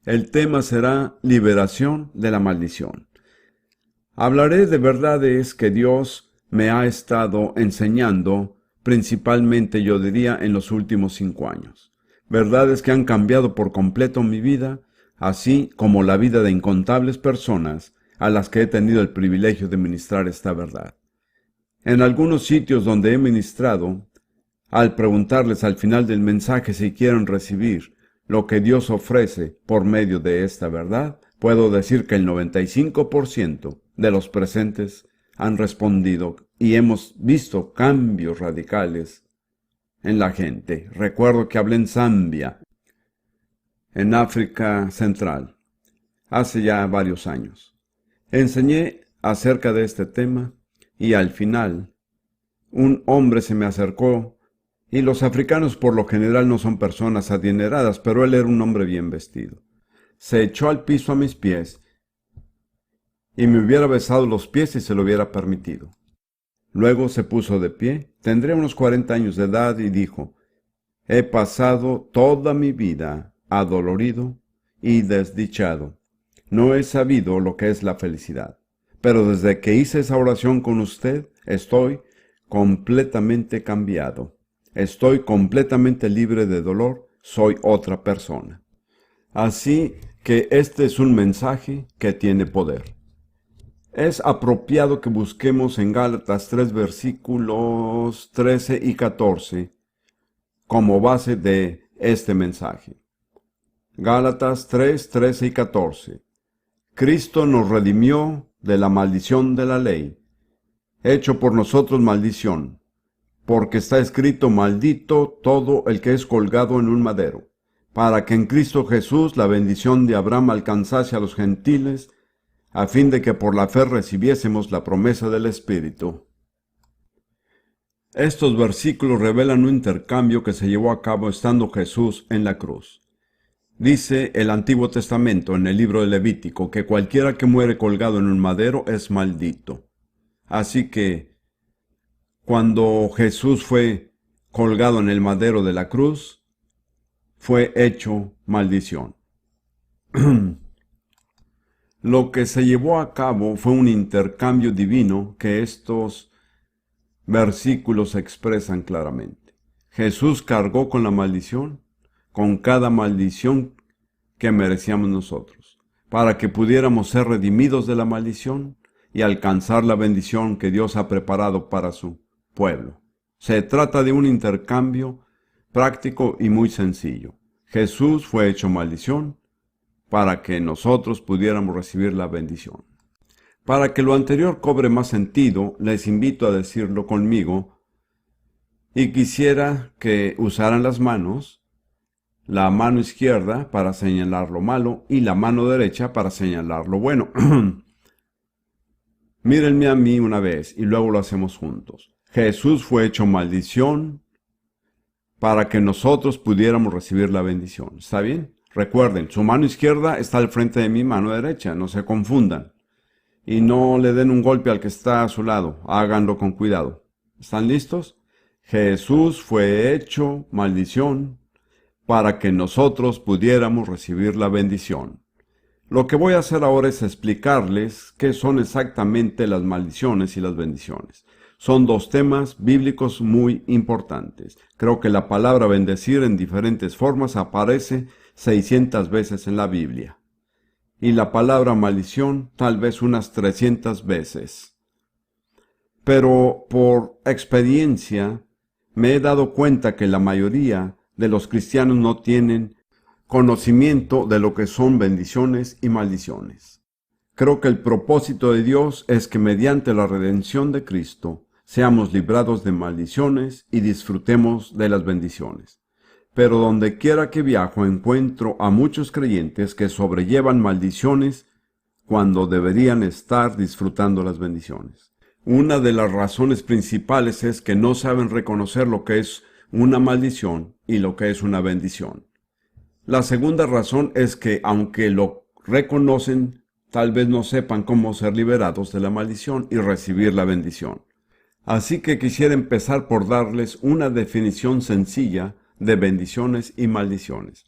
El tema será liberación de la maldición. Hablaré de verdades que Dios me ha estado enseñando, principalmente yo diría en los últimos 5 años. Verdades que han cambiado por completo mi vida, así como la vida de incontables personas a las que he tenido el privilegio de ministrar esta verdad. En algunos sitios donde he ministrado, al preguntarles al final del mensaje si quieren recibir lo que Dios ofrece por medio de esta verdad, puedo decir que el 95% de los presentes han respondido y hemos visto cambios radicales en la gente. Recuerdo que hablé en Zambia, en África Central, hace ya varios años. Enseñé acerca de este tema y al final un hombre se me acercó. Y los africanos por lo general no son personas adineradas, pero él era un hombre bien vestido. Se echó al piso a mis pies y me hubiera besado los pies si se lo hubiera permitido. Luego se puso de pie, tendría unos 40 años de edad y dijo: he pasado toda mi vida adolorido y desdichado. No he sabido lo que es la felicidad, pero desde que hice esa oración con usted estoy completamente cambiado. Estoy completamente libre de dolor, soy otra persona. Así que este es un mensaje que tiene poder. Es apropiado que busquemos en Gálatas 3 versículos 13 y 14 como base de este mensaje. Gálatas 3, 13 y 14. Cristo nos redimió de la maldición de la ley, hecho por nosotros maldición, porque está escrito: maldito todo el que es colgado en un madero, para que en Cristo Jesús la bendición de Abraham alcanzase a los gentiles, a fin de que por la fe recibiésemos la promesa del Espíritu. Estos versículos revelan un intercambio que se llevó a cabo estando Jesús en la cruz. Dice el Antiguo Testamento en el libro de Levítico que cualquiera que muere colgado en un madero es maldito. Así que cuando Jesús fue colgado en el madero de la cruz, fue hecho maldición. Lo que se llevó a cabo fue un intercambio divino que estos versículos expresan claramente. Jesús cargó con la maldición, con cada maldición que merecíamos nosotros, para que pudiéramos ser redimidos de la maldición y alcanzar la bendición que Dios ha preparado para su pueblo. Se trata de un intercambio práctico y muy sencillo. Jesús fue hecho maldición para que nosotros pudiéramos recibir la bendición. Para que lo anterior cobre más sentido, les invito a decirlo conmigo y quisiera que usaran las manos, la mano izquierda para señalar lo malo y la mano derecha para señalar lo bueno. Mírenme a mí una vez y luego lo hacemos juntos. Jesús fue hecho maldición para que nosotros pudiéramos recibir la bendición. ¿Está bien? Recuerden, su mano izquierda está al frente de mi mano derecha, no se confundan. Y no le den un golpe al que está a su lado, háganlo con cuidado. ¿Están listos? Jesús fue hecho maldición para que nosotros pudiéramos recibir la bendición. Lo que voy a hacer ahora es explicarles qué son exactamente las maldiciones y las bendiciones. Son dos temas bíblicos muy importantes. Creo que la palabra bendecir en diferentes formas aparece 600 veces en la Biblia. Y la palabra maldición tal vez unas 300 veces. Pero por experiencia me he dado cuenta que la mayoría de los cristianos no tienen conocimiento de lo que son bendiciones y maldiciones. Creo que el propósito de Dios es que mediante la redención de Cristo seamos librados de maldiciones y disfrutemos de las bendiciones. Pero donde quiera que viajo encuentro a muchos creyentes que sobrellevan maldiciones cuando deberían estar disfrutando las bendiciones. Una de las razones principales es que no saben reconocer lo que es una maldición y lo que es una bendición. La segunda razón es que aunque lo reconocen, tal vez no sepan cómo ser liberados de la maldición y recibir la bendición. Así que quisiera empezar por darles una definición sencilla de bendiciones y maldiciones.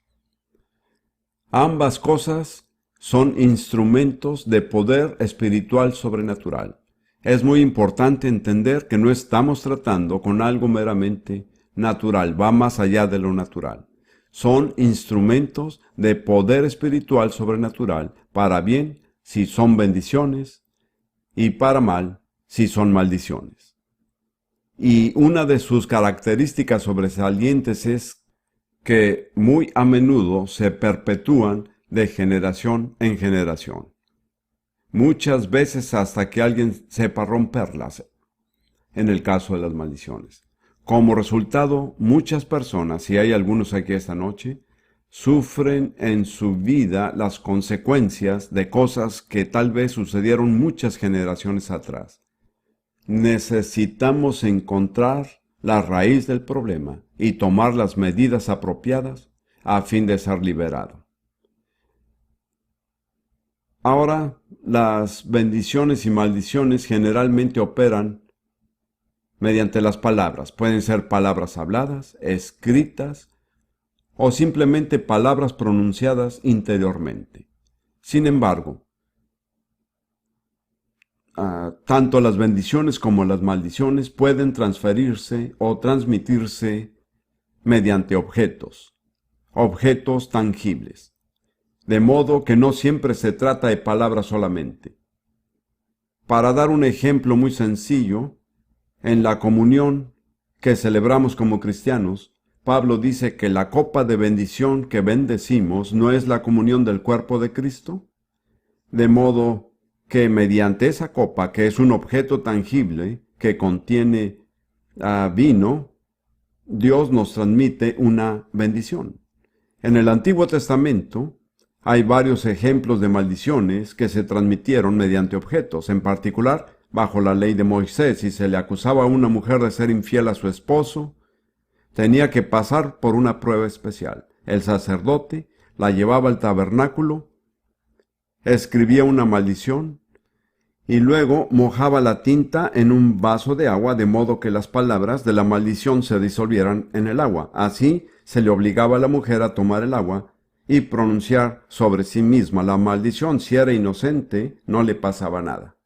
Ambas cosas son instrumentos de poder espiritual sobrenatural. Es muy importante entender que no estamos tratando con algo meramente natural, va más allá de lo natural. Son instrumentos de poder espiritual sobrenatural, para bien si son bendiciones y para mal si son maldiciones. Y una de sus características sobresalientes es que muy a menudo se perpetúan de generación en generación. Muchas veces hasta que alguien sepa romperlas, en el caso de las maldiciones. Como resultado, muchas personas, y hay algunos aquí esta noche, sufren en su vida las consecuencias de cosas que tal vez sucedieron muchas generaciones atrás. Necesitamos encontrar la raíz del problema y tomar las medidas apropiadas a fin de ser liberado. Ahora, las bendiciones y maldiciones generalmente operan mediante las palabras. Pueden ser palabras habladas, escritas o simplemente palabras pronunciadas interiormente. Sin embargo, tanto las bendiciones como las maldiciones pueden transferirse o transmitirse mediante objetos tangibles, de modo que no siempre se trata de palabras solamente. Para dar un ejemplo muy sencillo, en la comunión que celebramos como cristianos, Pablo dice que la copa de bendición que bendecimos no es la comunión del cuerpo de Cristo, de modo que mediante esa copa, que es un objeto tangible que contiene vino, Dios nos transmite una bendición. En el Antiguo Testamento hay varios ejemplos de maldiciones que se transmitieron mediante objetos. En particular, bajo la ley de Moisés, si se le acusaba a una mujer de ser infiel a su esposo, tenía que pasar por una prueba especial. El sacerdote la llevaba al tabernáculo, escribía una maldición y luego mojaba la tinta en un vaso de agua de modo que las palabras de la maldición se disolvieran en el agua. Así se le obligaba a la mujer a tomar el agua y pronunciar sobre sí misma la maldición. Si era inocente, no le pasaba nada.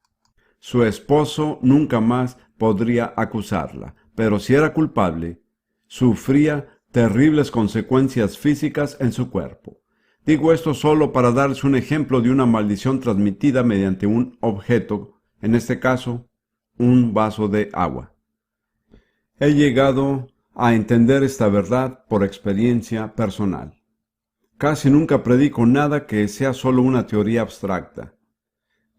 Su esposo nunca más podría acusarla, pero si era culpable, sufría terribles consecuencias físicas en su cuerpo. Digo esto solo para darles un ejemplo de una maldición transmitida mediante un objeto, en este caso, un vaso de agua. He llegado a entender esta verdad por experiencia personal. Casi nunca predico nada que sea solo una teoría abstracta.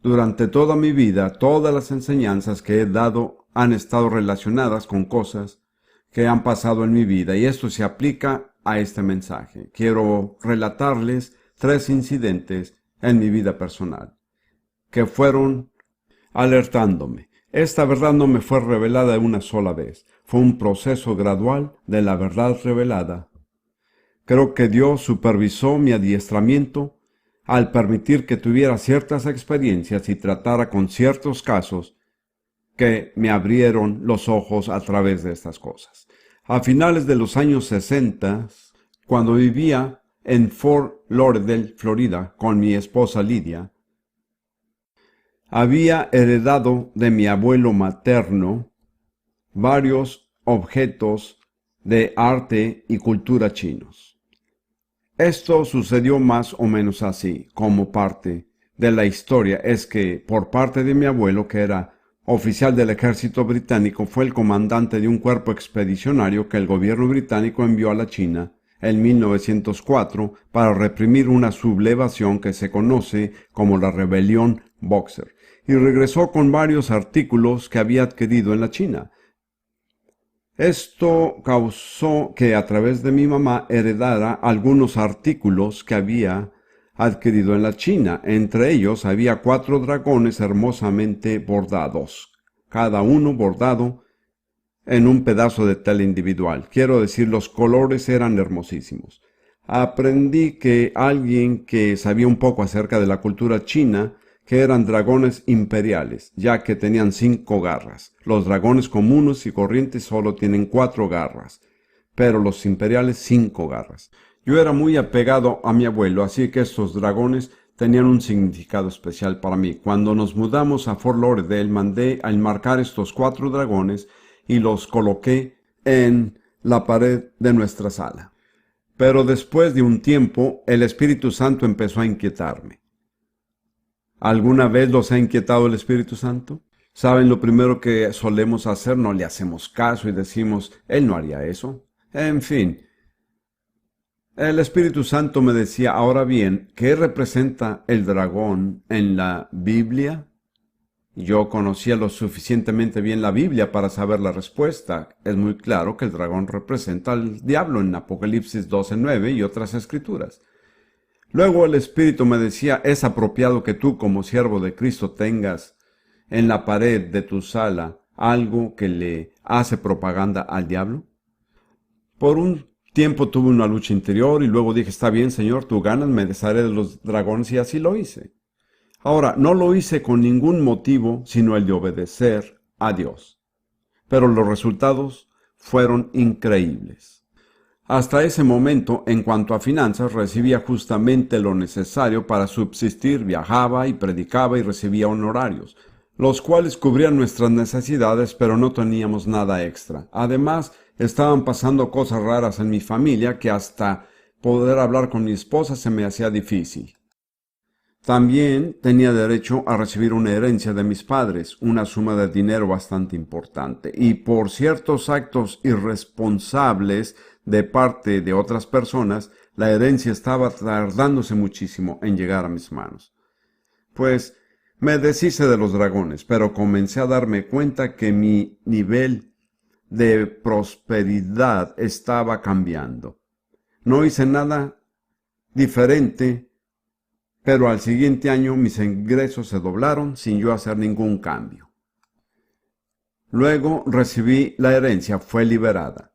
Durante toda mi vida, todas las enseñanzas que he dado han estado relacionadas con cosas que han pasado en mi vida, y esto se aplica a este mensaje. Quiero relatarles 3 incidentes en mi vida personal que fueron alertándome. Esta verdad no me fue revelada una sola vez. Fue un proceso gradual de la verdad revelada. Creo que Dios supervisó mi adiestramiento al permitir que tuviera ciertas experiencias y tratara con ciertos casos que me abrieron los ojos a través de estas cosas. A finales de los años 60, cuando vivía en Fort Lauderdale, Florida, con mi esposa Lidia, había heredado de mi abuelo materno varios objetos de arte y cultura chinos. Esto sucedió más o menos así. Como parte de la historia es que por parte de mi abuelo, que era oficial del ejército británico, fue el comandante de un cuerpo expedicionario que el gobierno británico envió a la China en 1904 para reprimir una sublevación que se conoce como la rebelión Boxer, y regresó con varios artículos que había adquirido en la China. Esto causó que a través de mi mamá heredara algunos artículos que había adquirido en la China. Entre ellos había 4 dragones hermosamente bordados, cada uno bordado en un pedazo de tela individual. Quiero decir, los colores eran hermosísimos. Aprendí que alguien que sabía un poco acerca de la cultura china, que eran dragones imperiales, ya que tenían 5 garras. Los dragones comunes y corrientes solo tienen 4 garras, pero los imperiales 5 garras. Yo era muy apegado a mi abuelo, así que estos dragones tenían un significado especial para mí. Cuando nos mudamos a Fort Lauderdale, mandé a enmarcar estos 4 dragones y los coloqué en la pared de nuestra sala. Pero después de un tiempo, el Espíritu Santo empezó a inquietarme. ¿Alguna vez los ha inquietado el Espíritu Santo? ¿Saben lo primero que solemos hacer? No le hacemos caso y decimos, Él no haría eso. En fin, el Espíritu Santo me decía, ahora bien, ¿qué representa el dragón en la Biblia? Yo conocía lo suficientemente bien la Biblia para saber la respuesta. Es muy claro que el dragón representa al diablo en Apocalipsis 12:9 y otras escrituras. Luego el Espíritu me decía, ¿es apropiado que tú como siervo de Cristo tengas en la pared de tu sala algo que le hace propaganda al diablo? Por un tiempo tuve una lucha interior y luego dije, está bien, Señor, tú ganas, me desharé de los dragones, y así lo hice. Ahora, no lo hice con ningún motivo sino el de obedecer a Dios. Pero los resultados fueron increíbles. Hasta ese momento, en cuanto a finanzas, recibía justamente lo necesario para subsistir, viajaba y predicaba y recibía honorarios, los cuales cubrían nuestras necesidades, pero no teníamos nada extra. Además, estaban pasando cosas raras en mi familia que hasta poder hablar con mi esposa se me hacía difícil. También tenía derecho a recibir una herencia de mis padres, una suma de dinero bastante importante, y por ciertos actos irresponsables de parte de otras personas, la herencia estaba tardándose muchísimo en llegar a mis manos. Pues me deshice de los dragones, pero comencé a darme cuenta que mi nivel de prosperidad estaba cambiando. No hice nada diferente, pero al siguiente año mis ingresos se doblaron sin yo hacer ningún cambio. Luego recibí la herencia, fue liberada.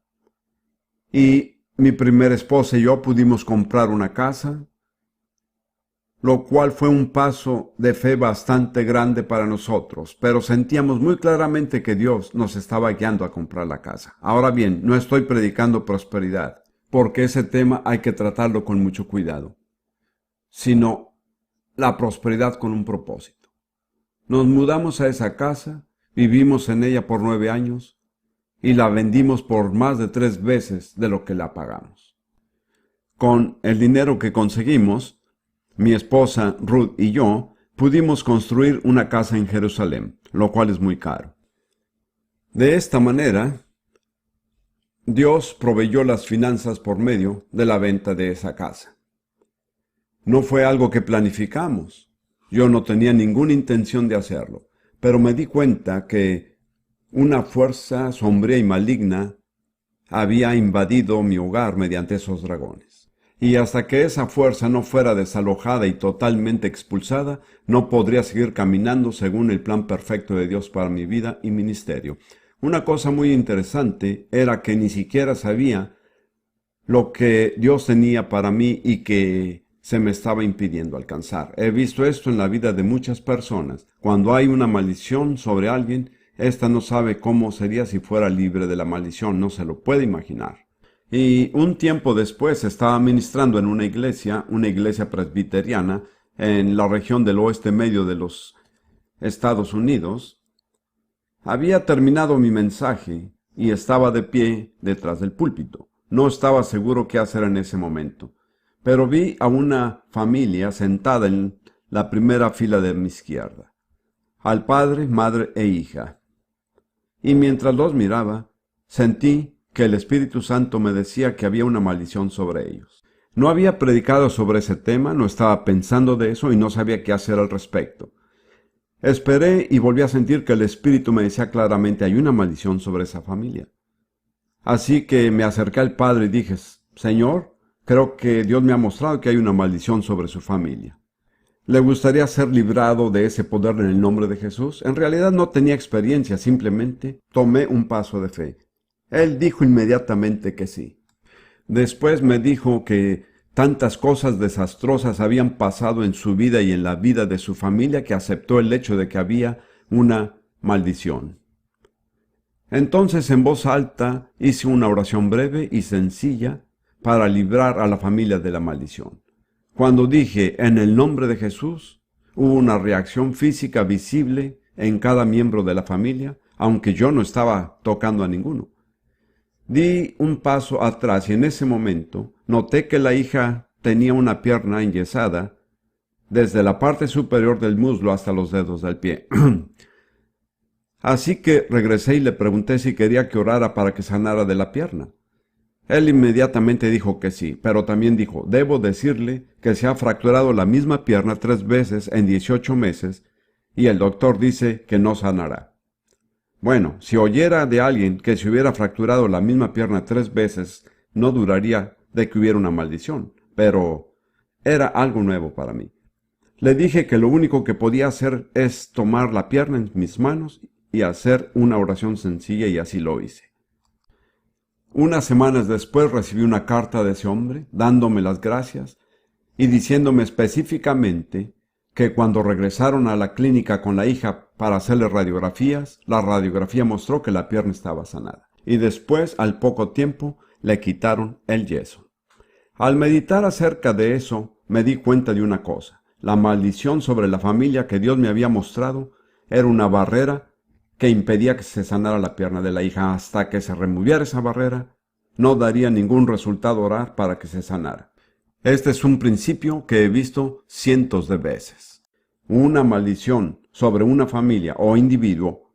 Y mi primera esposa y yo pudimos comprar una casa, lo cual fue un paso de fe bastante grande para nosotros, pero sentíamos muy claramente que Dios nos estaba guiando a comprar la casa. Ahora bien, no estoy predicando prosperidad, porque ese tema hay que tratarlo con mucho cuidado, sino la prosperidad con un propósito. Nos mudamos a esa casa, vivimos en ella por 9 años y la vendimos por más de 3 veces de lo que la pagamos. Con el dinero que conseguimos, mi esposa Ruth y yo pudimos construir una casa en Jerusalén, lo cual es muy caro. De esta manera, Dios proveyó las finanzas por medio de la venta de esa casa. No fue algo que planificamos. Yo no tenía ninguna intención de hacerlo, pero me di cuenta que una fuerza sombría y maligna había invadido mi hogar mediante esos dragones. Y hasta que esa fuerza no fuera desalojada y totalmente expulsada, no podría seguir caminando según el plan perfecto de Dios para mi vida y ministerio. Una cosa muy interesante era que ni siquiera sabía lo que Dios tenía para mí y que se me estaba impidiendo alcanzar. He visto esto en la vida de muchas personas. Cuando hay una maldición sobre alguien, ésta no sabe cómo sería si fuera libre de la maldición, no se lo puede imaginar. Y un tiempo después estaba ministrando en una iglesia presbiteriana, en la región del oeste medio de los Estados Unidos. Había terminado mi mensaje y estaba de pie detrás del púlpito. No estaba seguro qué hacer en ese momento, pero vi a una familia sentada en la primera fila de mi izquierda, al padre, madre e hija. Y mientras los miraba, sentí que el Espíritu Santo me decía que había una maldición sobre ellos. No había predicado sobre ese tema, no estaba pensando de eso y no sabía qué hacer al respecto. Esperé y volví a sentir que el Espíritu me decía claramente, hay una maldición sobre esa familia. Así que me acerqué al padre y dije, Señor, creo que Dios me ha mostrado que hay una maldición sobre su familia. ¿Le gustaría ser librado de ese poder en el nombre de Jesús? En realidad no tenía experiencia, simplemente tomé un paso de fe. Él dijo inmediatamente que sí. Después me dijo que tantas cosas desastrosas habían pasado en su vida y en la vida de su familia que aceptó el hecho de que había una maldición. Entonces en voz alta hice una oración breve y sencilla para librar a la familia de la maldición. Cuando dije en el nombre de Jesús, hubo una reacción física visible en cada miembro de la familia, aunque yo no estaba tocando a ninguno. Di un paso atrás y en ese momento noté que la hija tenía una pierna enyesada desde la parte superior del muslo hasta los dedos del pie. Así que regresé y le pregunté si quería que orara para que sanara de la pierna. Él inmediatamente dijo que sí, pero también dijo, debo decirle que se ha fracturado la misma pierna 3 veces en 18 meses y el doctor dice que no sanará. Bueno, si oyera de alguien que se hubiera fracturado la misma pierna 3 veces, no duraría de que hubiera una maldición, pero era algo nuevo para mí. Le dije que lo único que podía hacer es tomar la pierna en mis manos y hacer una oración sencilla y así lo hice. Unas semanas después recibí una carta de ese hombre dándome las gracias y diciéndome específicamente que cuando regresaron a la clínica con la hija para hacerle radiografías, la radiografía mostró que la pierna estaba sanada. Y después, al poco tiempo, le quitaron el yeso. Al meditar acerca de eso, me di cuenta de una cosa. La maldición sobre la familia que Dios me había mostrado era una barrera que impedía que se sanara la pierna de la hija. Hasta que se removiera esa barrera, no daría ningún resultado orar para que se sanara. Este es un principio que he visto cientos de veces. Una maldición sobre una familia o individuo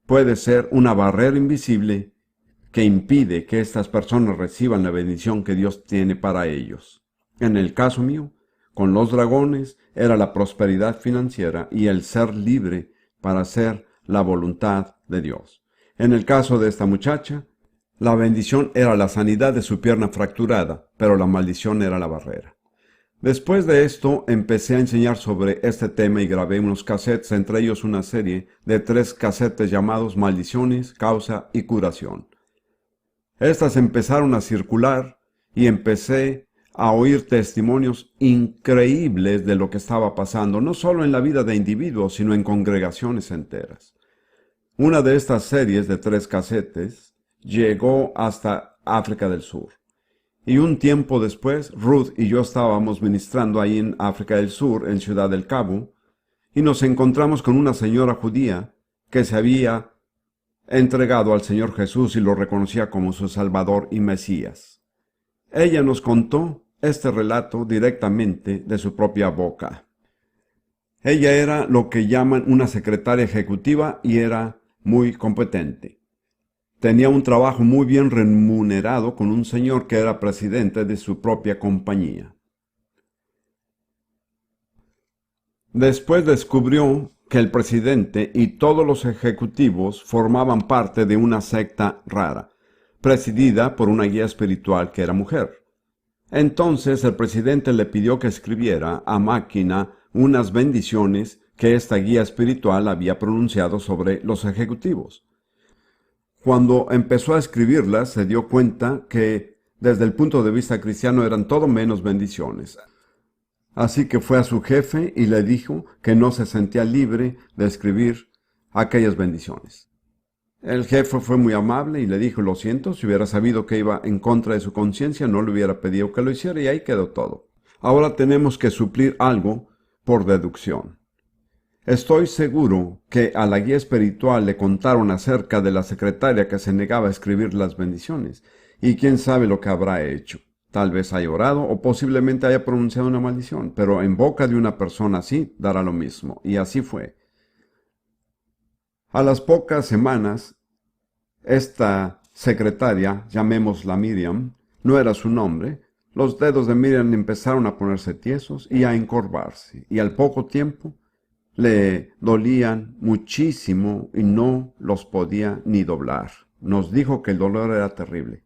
puede ser una barrera invisible que impide que estas personas reciban la bendición que Dios tiene para ellos. En el caso mío, con los dragones, era la prosperidad financiera y el ser libre para hacer la voluntad de Dios. En el caso de esta muchacha, la bendición era la sanidad de su pierna fracturada, pero la maldición era la barrera. Después de esto, empecé a enseñar sobre este tema y grabé unos cassettes, entre ellos una serie de 3 casetes llamados Maldiciones, Causa y Curación. Estas empezaron a circular y empecé a oír testimonios increíbles de lo que estaba pasando, no solo en la vida de individuos, sino en congregaciones enteras. Una de estas series de 3 casetes llegó hasta África del Sur. Y un tiempo después, Ruth y yo estábamos ministrando ahí en África del Sur, en Ciudad del Cabo, y nos encontramos con una señora judía que se había entregado al Señor Jesús y lo reconocía como su Salvador y Mesías. Ella nos contó este relato directamente de su propia boca. Ella era lo que llaman una secretaria ejecutiva y era muy competente. Tenía un trabajo muy bien remunerado con un señor que era presidente de su propia compañía. Después descubrió que el presidente y todos los ejecutivos formaban parte de una secta rara, presidida por una guía espiritual que era mujer. Entonces el presidente le pidió que escribiera a máquina unas bendiciones que esta guía espiritual había pronunciado sobre los ejecutivos. Cuando empezó a escribirlas, se dio cuenta que, desde el punto de vista cristiano, eran todo menos bendiciones. Así que fue a su jefe y le dijo que no se sentía libre de escribir aquellas bendiciones. El jefe fue muy amable y le dijo, lo siento, si hubiera sabido que iba en contra de su conciencia, no le hubiera pedido que lo hiciera y ahí quedó todo. Ahora tenemos que suplir algo por deducción. Estoy seguro que a la guía espiritual le contaron acerca de la secretaria que se negaba a escribir las bendiciones, y quién sabe lo que habrá hecho. Tal vez haya orado o posiblemente haya pronunciado una maldición, pero en boca de una persona así dará lo mismo, y así fue. A las pocas semanas, esta secretaria, llamémosla Miriam, no era su nombre, los dedos de Miriam empezaron a ponerse tiesos y a encorvarse, y al poco tiempo le dolían muchísimo y no los podía ni doblar. Nos dijo que el dolor era terrible.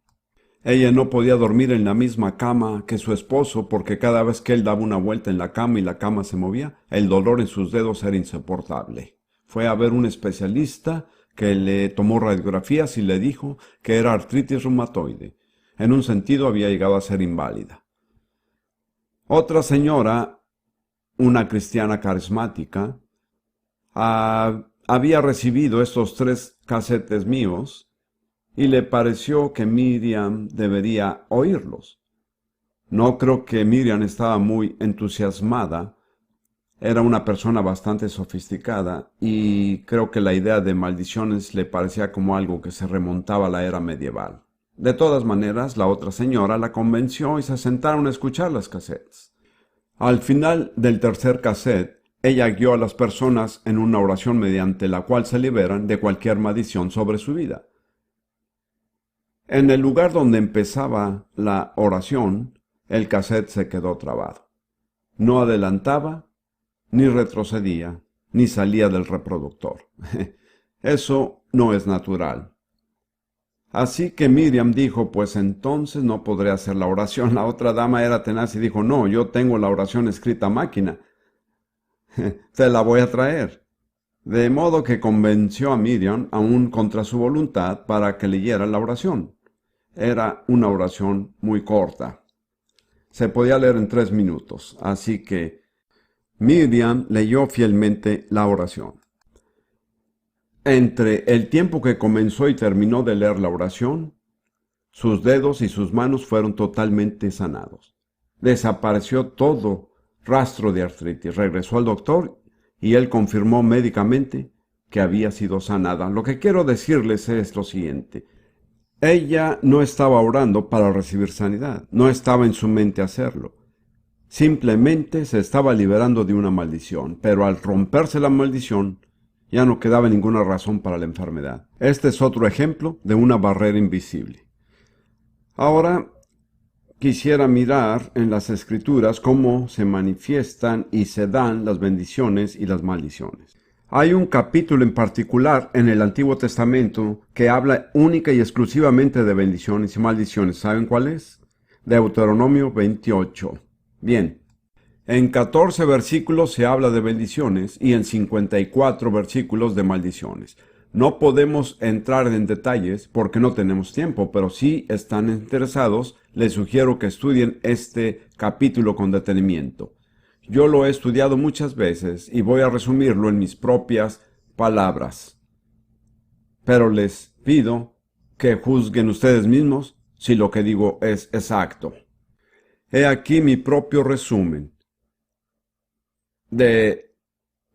Ella no podía dormir en la misma cama que su esposo porque cada vez que él daba una vuelta en la cama y la cama se movía, el dolor en sus dedos era insoportable. Fue a ver un especialista que le tomó radiografías y le dijo que era artritis reumatoide. En un sentido había llegado a ser inválida. Otra señora, una cristiana carismática, había recibido estos 3 casetes míos y le pareció que Miriam debería oírlos. No creo que Miriam estaba muy entusiasmada. Era una persona bastante sofisticada y creo que la idea de maldiciones le parecía como algo que se remontaba a la era medieval. De todas maneras, la otra señora la convenció y se sentaron a escuchar las casetes. Al final del tercer cassette, ella guió a las personas en una oración mediante la cual se liberan de cualquier maldición sobre su vida. En el lugar donde empezaba la oración, el cassette se quedó trabado. No adelantaba, ni retrocedía, ni salía del reproductor. Eso no es natural. Así que Miriam dijo, pues entonces no podré hacer la oración. La otra dama era tenaz y dijo, no, yo tengo la oración escrita a máquina. Te la voy a traer. De modo que convenció a Miriam, aún contra su voluntad, para que leyera la oración. Era una oración muy corta. Se podía leer en 3 minutos, así que Miriam leyó fielmente la oración. Entre el tiempo que comenzó y terminó de leer la oración, sus dedos y sus manos fueron totalmente sanados. Desapareció todo rastro de artritis. Regresó al doctor y él confirmó médicamente que había sido sanada. Lo que quiero decirles es lo siguiente. Ella no estaba orando para recibir sanidad. No estaba en su mente hacerlo. Simplemente se estaba liberando de una maldición, pero al romperse la maldición, ya no quedaba ninguna razón para la enfermedad. Este es otro ejemplo de una barrera invisible. Ahora quisiera mirar en las Escrituras cómo se manifiestan y se dan las bendiciones y las maldiciones. Hay un capítulo en particular en el Antiguo Testamento que habla única y exclusivamente de bendiciones y maldiciones. ¿Saben cuál es? Deuteronomio 28. Bien, en 14 versículos se habla de bendiciones y en 54 versículos de maldiciones. No podemos entrar en detalles porque no tenemos tiempo, pero si están interesados, les sugiero que estudien este capítulo con detenimiento. Yo lo he estudiado muchas veces y voy a resumirlo en mis propias palabras. Pero les pido que juzguen ustedes mismos si lo que digo es exacto. He aquí mi propio resumen de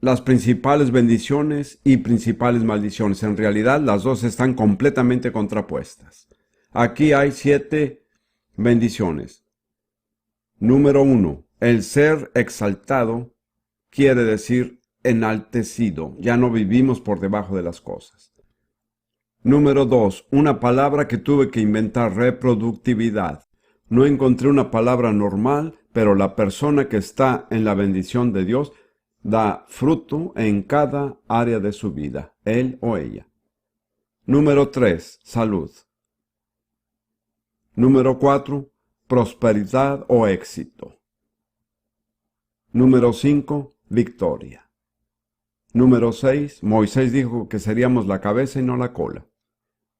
las principales bendiciones y principales maldiciones. En realidad, las dos están completamente contrapuestas. Aquí hay 7 bendiciones. Número 1. El ser exaltado quiere decir enaltecido. Ya no vivimos por debajo de las cosas. Número 2. Una palabra que tuve que inventar, reproductividad. No encontré una palabra normal, pero la persona que está en la bendición de Dios da fruto en cada área de su vida, él o ella. Número 3. Salud. Número 4. Prosperidad o éxito. Número 5. Victoria. Número 6. Moisés dijo que seríamos la cabeza y no la cola.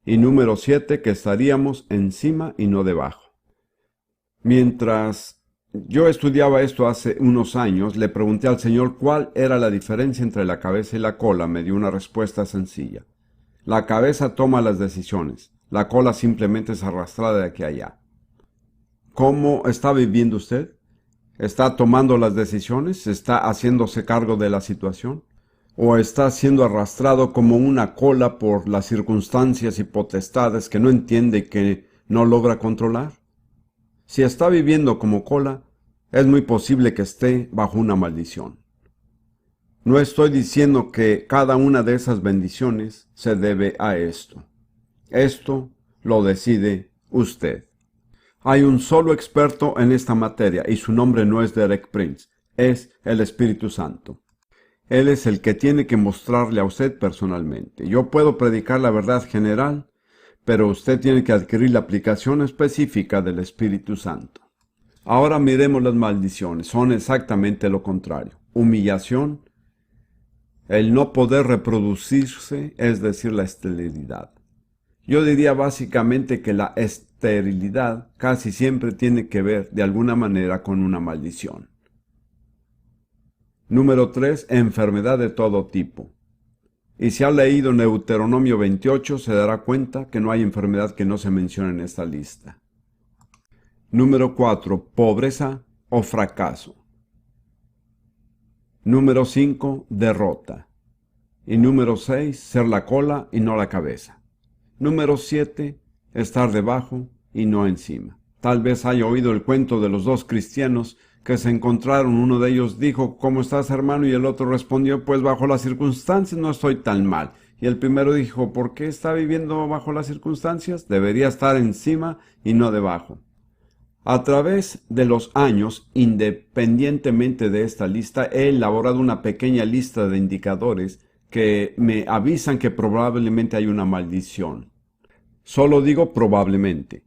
Y número 7. Que estaríamos encima y no debajo. Mientras yo estudiaba esto hace unos años, le pregunté al Señor cuál era la diferencia entre la cabeza y la cola. Me dio una respuesta sencilla. La cabeza toma las decisiones, la cola simplemente es arrastrada de aquí a allá. ¿Cómo está viviendo usted? ¿Está tomando las decisiones? ¿Está haciéndose cargo de la situación? ¿O está siendo arrastrado como una cola por las circunstancias y potestades que no entiende y que no logra controlar? Si está viviendo como cola, es muy posible que esté bajo una maldición. No estoy diciendo que cada una de esas bendiciones se debe a esto. Esto lo decide usted. Hay un solo experto en esta materia y su nombre no es Derek Prince, es el Espíritu Santo. Él es el que tiene que mostrarle a usted personalmente. Yo puedo predicar la verdad general, pero usted tiene que adquirir la aplicación específica del Espíritu Santo. Ahora miremos las maldiciones. Son exactamente lo contrario. Humillación, el no poder reproducirse, es decir, la esterilidad. Yo diría básicamente que la esterilidad casi siempre tiene que ver de alguna manera con una maldición. Número 3. Enfermedad de todo tipo. Y si ha leído Deuteronomio 28, se dará cuenta que no hay enfermedad que no se mencione en esta lista. Número 4. Pobreza o fracaso. Número 5. Derrota. Y número 6. Ser la cola y no la cabeza. Número 7. Estar debajo y no encima. Tal vez haya oído el cuento de los dos cristianos que se encontraron. Uno de ellos dijo, ¿cómo estás, hermano? Y el otro respondió, pues bajo las circunstancias no estoy tan mal. Y el primero dijo, ¿por qué está viviendo bajo las circunstancias? Debería estar encima y no debajo. A través de los años, independientemente de esta lista, he elaborado una pequeña lista de indicadores que me avisan que probablemente hay una maldición. Solo digo probablemente.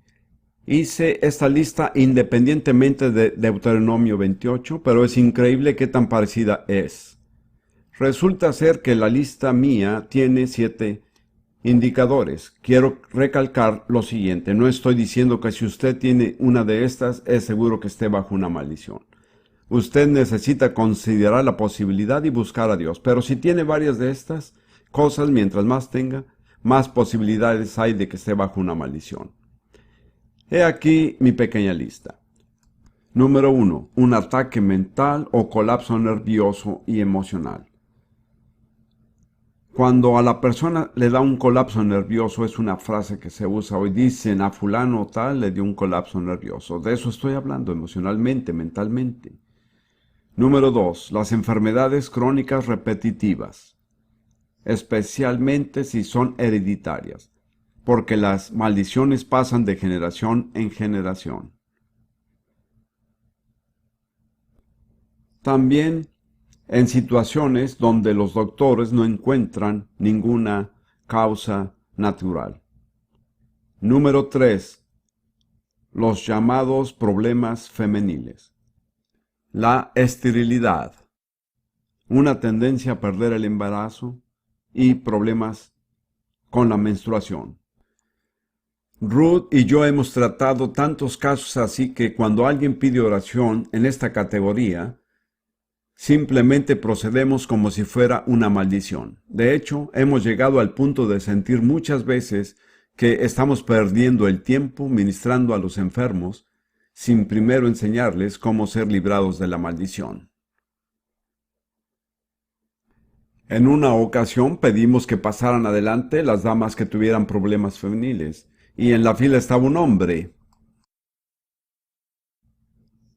Hice esta lista independientemente de Deuteronomio 28, pero es increíble qué tan parecida es. Resulta ser que la lista mía tiene 7 indicadores. Quiero recalcar lo siguiente. No estoy diciendo que si usted tiene una de estas, es seguro que esté bajo una maldición. Usted necesita considerar la posibilidad y buscar a Dios. Pero si tiene varias de estas cosas, mientras más tenga, más posibilidades hay de que esté bajo una maldición. He aquí mi pequeña lista. Número 1. Un ataque mental o colapso nervioso y emocional. Cuando a la persona le da un colapso nervioso, es una frase que se usa hoy. Dicen a fulano tal le dio un colapso nervioso. De eso estoy hablando emocionalmente, mentalmente. Número 2. Las enfermedades crónicas repetitivas, especialmente si son hereditarias, porque las maldiciones pasan de generación en generación. También en situaciones donde los doctores no encuentran ninguna causa natural. Número 3. Los llamados problemas femeniles. La esterilidad, una tendencia a perder el embarazo y problemas con la menstruación. Ruth y yo hemos tratado tantos casos así que cuando alguien pide oración en esta categoría, simplemente procedemos como si fuera una maldición. De hecho, hemos llegado al punto de sentir muchas veces que estamos perdiendo el tiempo ministrando a los enfermos sin primero enseñarles cómo ser librados de la maldición. En una ocasión pedimos que pasaran adelante las damas que tuvieran problemas femeniles, y en la fila estaba un hombre.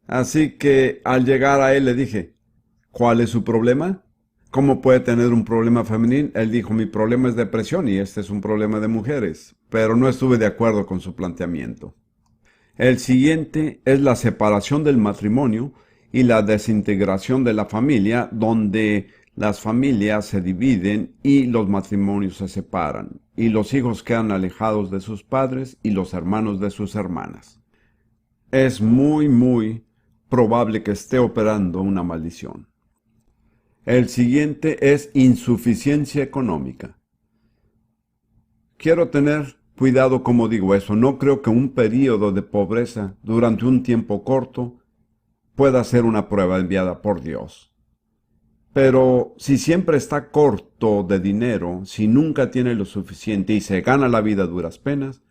Así que al llegar a él le dije, ¿cuál es su problema? ¿Cómo puede tener un problema femenil? Él dijo, mi problema es depresión y este es un problema de mujeres, pero no estuve de acuerdo con su planteamiento. El siguiente es la separación del matrimonio y la desintegración de la familia, donde las familias se dividen y los matrimonios se separan, y los hijos quedan alejados de sus padres y los hermanos de sus hermanas. Es muy probable que esté operando una maldición. El siguiente es insuficiencia económica. Quiero tener cuidado como digo eso. No creo que un período de pobreza durante un tiempo corto pueda ser una prueba enviada por Dios. Pero si siempre está corto de dinero, si nunca tiene lo suficiente y se gana la vida a duras penas,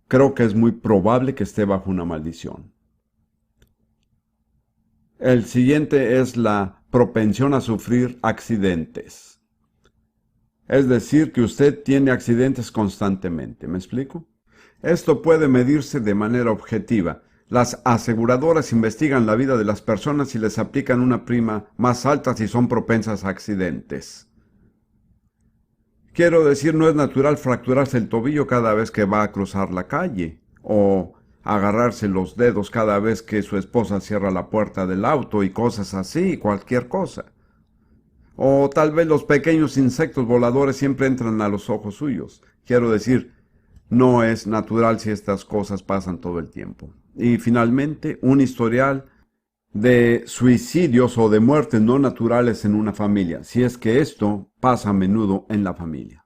creo que es muy probable que esté bajo una maldición. El siguiente es la propensión a sufrir accidentes. Es decir, que usted tiene accidentes constantemente. ¿Me explico? Esto puede medirse de manera objetiva. Las aseguradoras investigan la vida de las personas y les aplican una prima más alta si son propensas a accidentes. Quiero decir, no es natural fracturarse el tobillo cada vez que va a cruzar la calle, o agarrarse los dedos cada vez que su esposa cierra la puerta del auto y cosas así, cualquier cosa. O tal vez los pequeños insectos voladores siempre entran a los ojos suyos. Quiero decir, no es natural si estas cosas pasan todo el tiempo. Y finalmente, un historial de suicidios o de muertes no naturales en una familia, si es que esto pasa a menudo en la familia.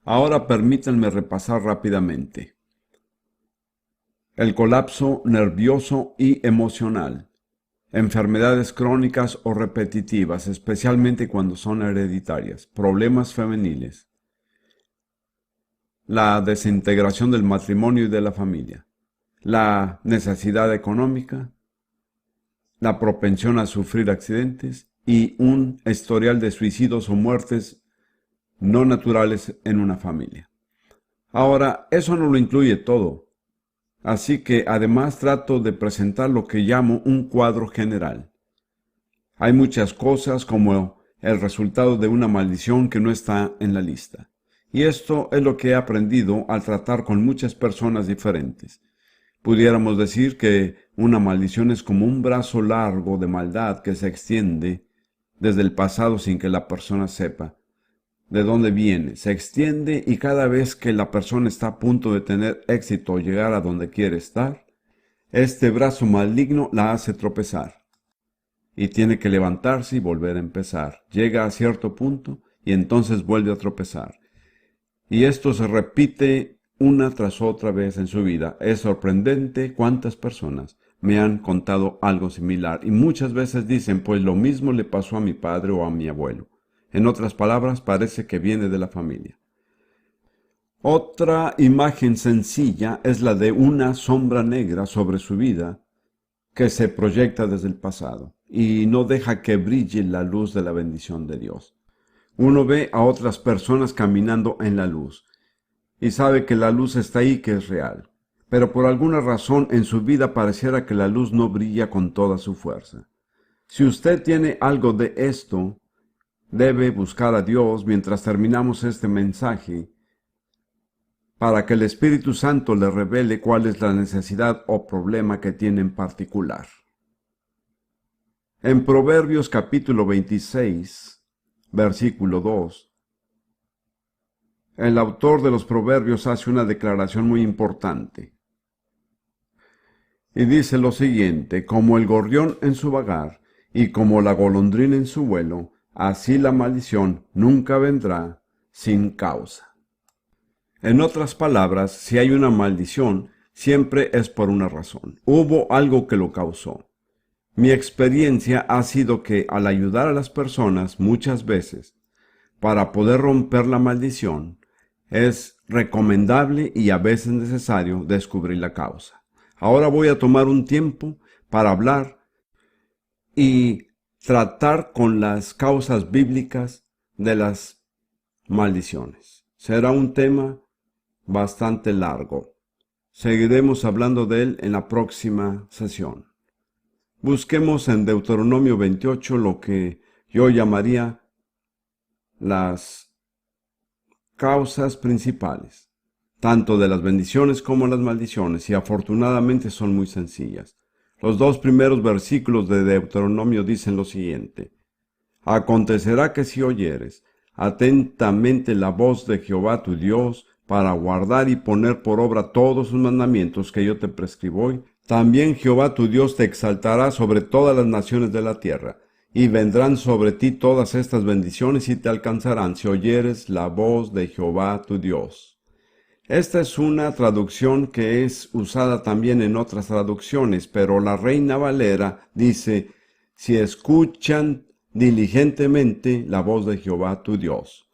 Ahora permítanme repasar rápidamente. El colapso nervioso y emocional. Enfermedades crónicas o repetitivas, especialmente cuando son hereditarias. Problemas femeniles. La desintegración del matrimonio y de la familia. la necesidad económica, la propensión a sufrir accidentes y un historial de suicidios o muertes no naturales en una familia. Ahora, eso no lo incluye todo, así que además trato de presentar lo que llamo un cuadro general. Hay muchas cosas como el resultado de una maldición que no está en la lista. Y esto es lo que he aprendido al tratar con muchas personas diferentes. Pudiéramos decir que una maldición es como un brazo largo de maldad que se extiende desde el pasado sin que la persona sepa de dónde viene. Se extiende y cada vez que la persona está a punto de tener éxito o llegar a donde quiere estar, este brazo maligno la hace tropezar. Y tiene que levantarse y volver a empezar. Llega a cierto punto y entonces vuelve a tropezar. Y esto se repite una tras otra vez en su vida. Es sorprendente cuántas personas me han contado algo similar y muchas veces dicen, pues lo mismo le pasó a mi padre o a mi abuelo. En otras palabras, parece que viene de la familia. Otra imagen sencilla es la de una sombra negra sobre su vida que se proyecta desde el pasado y no deja que brille la luz de la bendición de Dios. Uno ve a otras personas caminando en la luz y sabe que la luz está ahí, que es real. Pero por alguna razón en su vida pareciera que la luz no brilla con toda su fuerza. Si usted tiene algo de esto, debe buscar a Dios mientras terminamos este mensaje para que el Espíritu Santo le revele cuál es la necesidad o problema que tiene en particular. En Proverbios capítulo 26, versículo 2, el autor de los Proverbios hace una declaración muy importante. Y dice lo siguiente: como el gorrión en su vagar y como la golondrina en su vuelo, así la maldición nunca vendrá sin causa. En otras palabras, si hay una maldición, siempre es por una razón. Hubo algo que lo causó. Mi experiencia ha sido que al ayudar a las personas muchas veces para poder romper la maldición, es recomendable y a veces necesario descubrir la causa. Ahora voy a tomar un tiempo para hablar y tratar con las causas bíblicas de las maldiciones. Será un tema bastante largo. Seguiremos hablando de él en la próxima sesión. Busquemos en Deuteronomio 28 lo que yo llamaría las causas principales, tanto de las bendiciones como las maldiciones, y afortunadamente son muy sencillas. Los dos primeros versículos de Deuteronomio dicen lo siguiente: acontecerá que si oyeres atentamente la voz de Jehová tu Dios, para guardar y poner por obra todos sus mandamientos que yo te prescribo hoy, también Jehová tu Dios te exaltará sobre todas las naciones de la tierra, y vendrán sobre ti todas estas bendiciones y te alcanzarán si oyeres la voz de Jehová tu Dios. Esta es una traducción que es usada también en otras traducciones, pero la Reina Valera dice: si escuchan diligentemente la voz de Jehová tu Dios.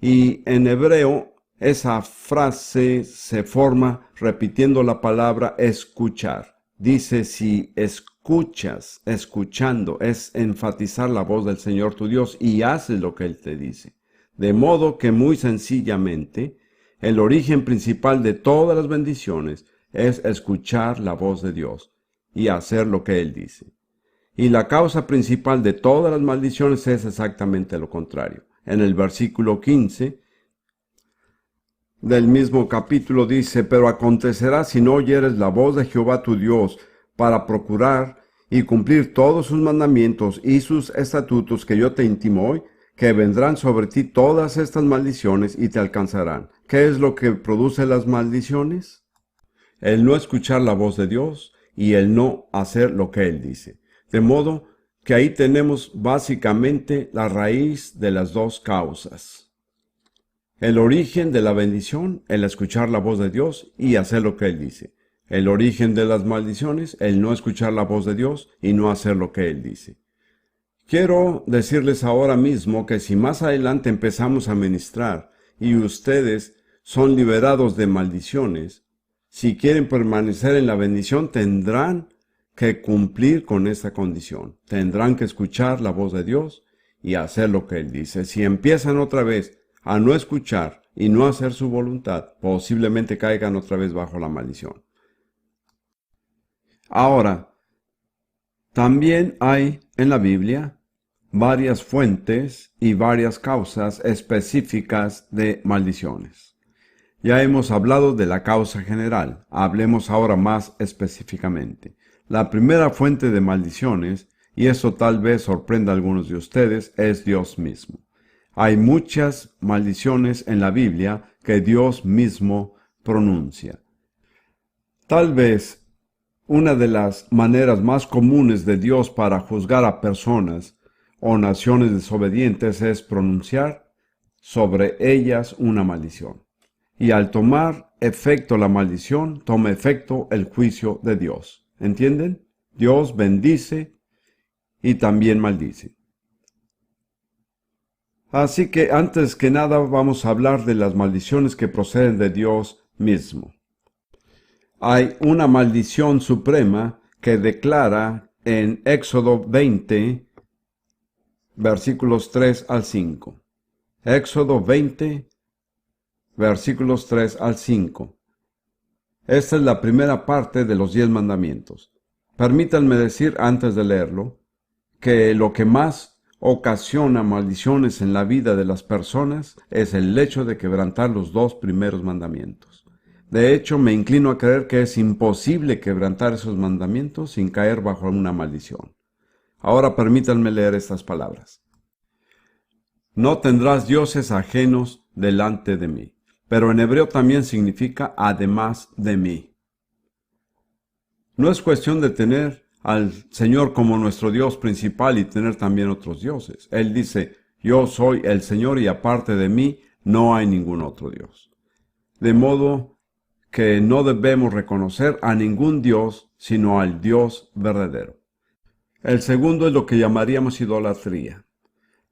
Y en hebreo esa frase se forma repitiendo la palabra escuchar. Dice: si escuchas, escuchando, es enfatizar la voz del Señor tu Dios y haces lo que Él te dice. De modo que muy sencillamente, el origen principal de todas las bendiciones es escuchar la voz de Dios y hacer lo que Él dice. Y la causa principal de todas las maldiciones es exactamente lo contrario. En el versículo 15 del mismo capítulo dice: pero acontecerá si no oyeres la voz de Jehová tu Dios para procurar y cumplir todos sus mandamientos y sus estatutos que yo te intimo hoy, que vendrán sobre ti todas estas maldiciones y te alcanzarán. ¿Qué es lo que produce las maldiciones? El no escuchar la voz de Dios y el no hacer lo que Él dice. De modo que ahí tenemos básicamente la raíz de las dos causas. El origen de la bendición, el escuchar la voz de Dios y hacer lo que Él dice. El origen de las maldiciones, el no escuchar la voz de Dios y no hacer lo que Él dice. Quiero decirles ahora mismo que si más adelante empezamos a ministrar y ustedes son liberados de maldiciones, Si quieren permanecer en la bendición, tendrán que cumplir con esta condición. Tendrán que escuchar la voz de Dios y hacer lo que Él dice. Si empiezan otra vez a no escuchar y no hacer su voluntad, posiblemente caigan otra vez bajo la maldición. Ahora, también hay en la Biblia varias fuentes y varias causas específicas de maldiciones. Ya hemos hablado de la causa general, hablemos ahora más específicamente. La primera fuente de maldiciones, y eso tal vez sorprenda a algunos de ustedes, es Dios mismo. Hay muchas maldiciones en la Biblia que Dios mismo pronuncia. Tal vez una de las maneras más comunes de Dios para juzgar a personas o naciones desobedientes es pronunciar sobre ellas una maldición. Y al tomar efecto la maldición, toma efecto el juicio de Dios. ¿Entienden? Dios bendice y también maldice. Así que antes que nada vamos a hablar de las maldiciones que proceden de Dios mismo. Hay una maldición suprema que declara en Éxodo 20, versículos 3 al 5. Éxodo 20, versículos 3 al 5. Esta es la primera parte de los 10 mandamientos. Permítanme decir antes de leerlo, que lo que más ocasiona maldiciones en la vida de las personas es el hecho de quebrantar los 2 primeros mandamientos. De hecho, me inclino a creer que es imposible quebrantar esos mandamientos sin caer bajo una maldición. Ahora permítanme leer estas palabras. No tendrás dioses ajenos delante de mí. Pero en hebreo también significa además de mí. No es cuestión de tener al Señor como nuestro Dios principal y tener también otros dioses. Él dice, yo soy el Señor y aparte de mí no hay ningún otro Dios. De modo que no debemos reconocer a ningún Dios sino al Dios verdadero. El segundo es lo que llamaríamos idolatría.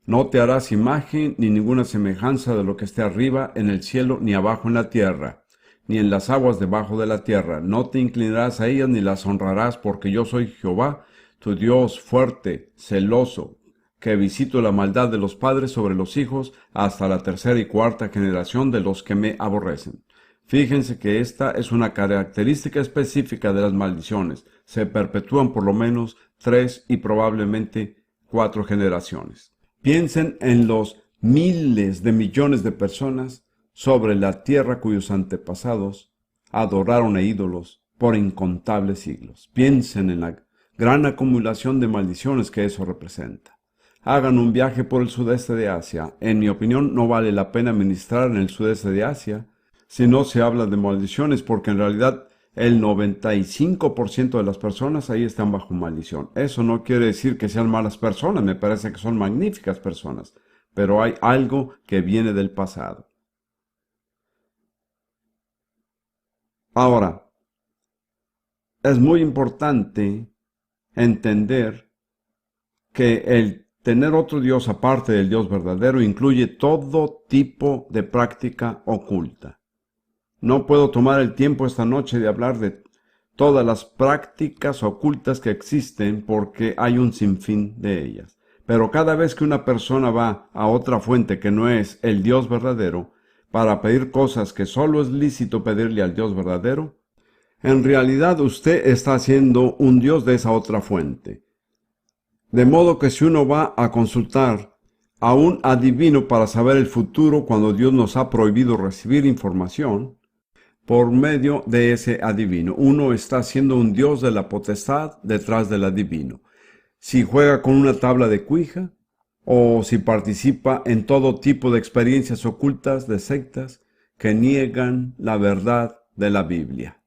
No te harás imagen ni ninguna semejanza de lo que esté arriba en el cielo, ni abajo en la tierra, ni en las aguas debajo de la tierra. No te inclinarás a ellas ni las honrarás, porque yo soy Jehová, tu Dios fuerte, celoso, que visito la maldad de los padres sobre los hijos hasta la 3ª y 4ª generación de los que me aborrecen. Fíjense que esta es una característica específica de las maldiciones. Se perpetúan por lo menos 3 y probablemente 4 generaciones. Piensen en los miles de millones de personas sobre la tierra cuyos antepasados adoraron a ídolos por incontables siglos. Piensen en la gran acumulación de maldiciones que eso representa. Hagan un viaje por el sudeste de Asia. En mi opinión, no vale la pena ministrar en el sudeste de Asia si no se habla de maldiciones, porque en realidad el 95% de las personas ahí están bajo maldición. Eso no quiere decir que sean malas personas, me parece que son magníficas personas, pero hay algo que viene del pasado. Ahora, es muy importante entender que el tener otro Dios aparte del Dios verdadero incluye todo tipo de práctica oculta. No puedo tomar el tiempo esta noche de hablar de todas las prácticas ocultas que existen porque hay un sinfín de ellas. Pero cada vez que una persona va a otra fuente que no es el Dios verdadero para pedir cosas que solo es lícito pedirle al Dios verdadero, en realidad usted está haciendo un Dios de esa otra fuente. De modo que si uno va a consultar a un adivino para saber el futuro cuando Dios nos ha prohibido recibir información, por medio de ese adivino, uno está siendo un Dios de la potestad detrás del adivino. Si juega con una tabla de cuija, o si participa en todo tipo de experiencias ocultas de sectas que niegan la verdad de la Biblia.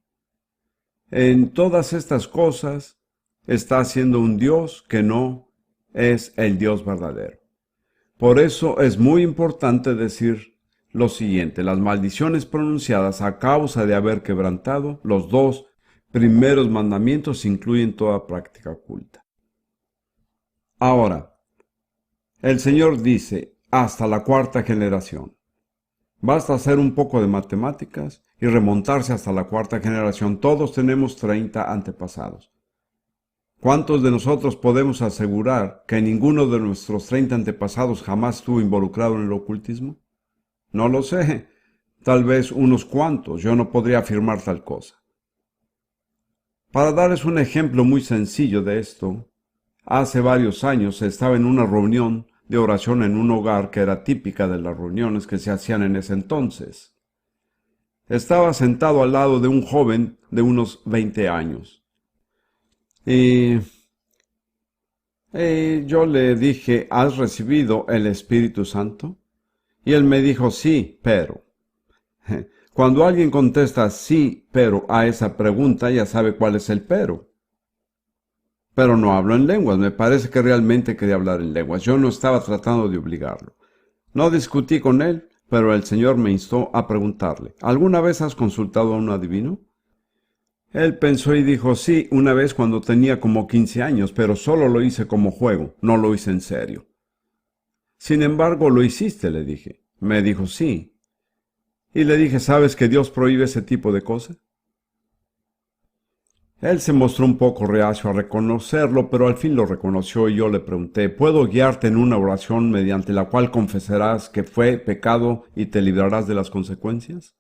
En todas estas cosas está siendo un Dios que no es el Dios verdadero. Por eso es muy importante decir lo siguiente: las maldiciones pronunciadas a causa de haber quebrantado los 2 primeros mandamientos incluyen toda práctica oculta. Ahora, el Señor dice, hasta la 4ª generación. Basta hacer un poco de matemáticas y remontarse hasta la cuarta generación. Todos tenemos 30 antepasados. ¿Cuántos de nosotros podemos asegurar que ninguno de nuestros 30 antepasados jamás estuvo involucrado en el ocultismo? No lo sé. Tal vez unos cuantos. Yo no podría afirmar tal cosa. Para darles un ejemplo muy sencillo de esto, hace varios años estaba en una reunión de oración en un hogar que era típica de las reuniones que se hacían en ese entonces. Estaba sentado al lado de un joven de unos 20 años. Y yo le dije, ¿has recibido el Espíritu Santo? Y él me dijo, sí, pero. Cuando alguien contesta sí, pero a esa pregunta, ya sabe cuál es el pero. Pero no hablo en lenguas. Me parece que realmente quería hablar en lenguas. Yo no estaba tratando de obligarlo. No discutí con él, pero el Señor me instó a preguntarle, ¿alguna vez has consultado a un adivino? Él pensó y dijo, sí, una vez cuando tenía como 15 años, pero solo lo hice como juego, no lo hice en serio. Sin embargo, lo hiciste, le dije. Me dijo, sí. Y le dije, ¿sabes que Dios prohíbe ese tipo de cosas? Él se mostró un poco reacio a reconocerlo, pero al fin lo reconoció y yo le pregunté, ¿puedo guiarte en una oración mediante la cual confesarás que fue pecado y te librarás de las consecuencias?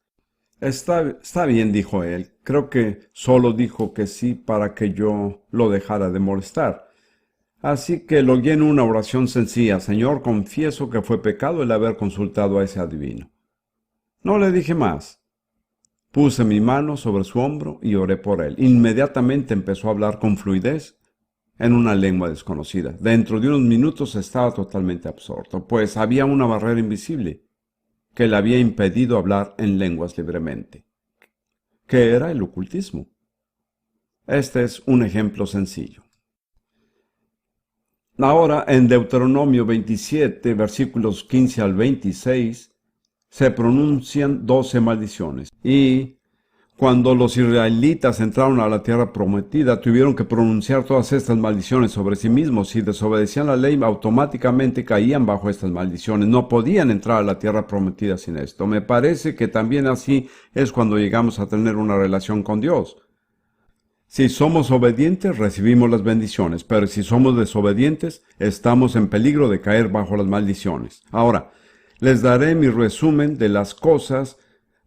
Está bien, dijo él. Creo que solo dijo que sí para que yo lo dejara de molestar. Así que lo guié en una oración sencilla. Señor, confieso que fue pecado el haber consultado a ese adivino. No le dije más. Puse mi mano sobre su hombro y oré por él. Inmediatamente empezó a hablar con fluidez en una lengua desconocida. Dentro de unos minutos estaba totalmente absorto, pues había una barrera invisible que le había impedido hablar en lenguas libremente. ¿Qué era el ocultismo? Este es un ejemplo sencillo. Ahora, en Deuteronomio 27, versículos 15 al 26, se pronuncian 12 maldiciones. Y cuando los israelitas entraron a la tierra prometida, tuvieron que pronunciar todas estas maldiciones sobre sí mismos. Si desobedecían la ley, automáticamente caían bajo estas maldiciones. No podían entrar a la tierra prometida sin esto. Me parece que también así es cuando llegamos a tener una relación con Dios. Si somos obedientes, recibimos las bendiciones, pero si somos desobedientes, estamos en peligro de caer bajo las maldiciones. Ahora, les daré mi resumen de las cosas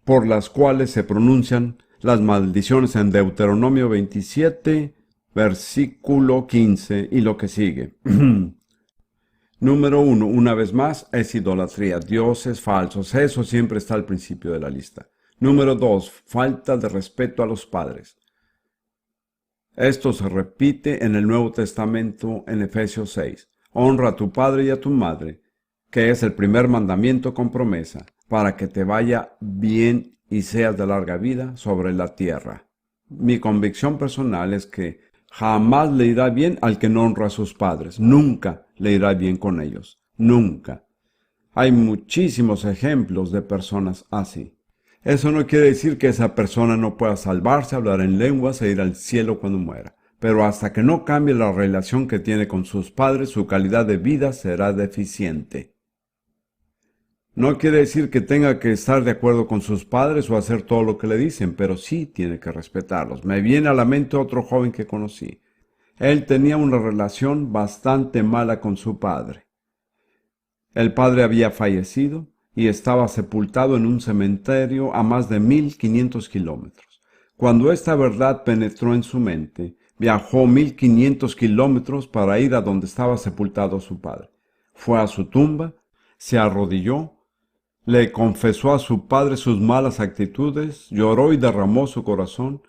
por las cuales se pronuncian las maldiciones en Deuteronomio 27, versículo 15 y lo que sigue. Número 1, una vez más, es idolatría, dioses falsos, eso siempre está al principio de la lista. Número 2, falta de respeto a los padres. Esto se repite en el Nuevo Testamento en Efesios 6. Honra a tu padre y a tu madre, que es el primer mandamiento con promesa, para que te vaya bien y seas de larga vida sobre la tierra. Mi convicción personal es que jamás le irá bien al que no honra a sus padres. Nunca le irá bien con ellos. Nunca. Hay muchísimos ejemplos de personas así. Eso no quiere decir que esa persona no pueda salvarse, hablar en lenguas e ir al cielo cuando muera. Pero hasta que no cambie la relación que tiene con sus padres, su calidad de vida será deficiente. No quiere decir que tenga que estar de acuerdo con sus padres o hacer todo lo que le dicen, pero sí tiene que respetarlos. Me viene a la mente otro joven que conocí. Él tenía una relación bastante mala con su padre. El padre había fallecido y estaba sepultado en un cementerio a más de 1500 kilómetros. Cuando esta verdad penetró en su mente, viajó 1500 kilómetros para ir a donde estaba sepultado su padre. Fue a su tumba, se arrodilló, le confesó a su padre sus malas actitudes, lloró y derramó su corazón,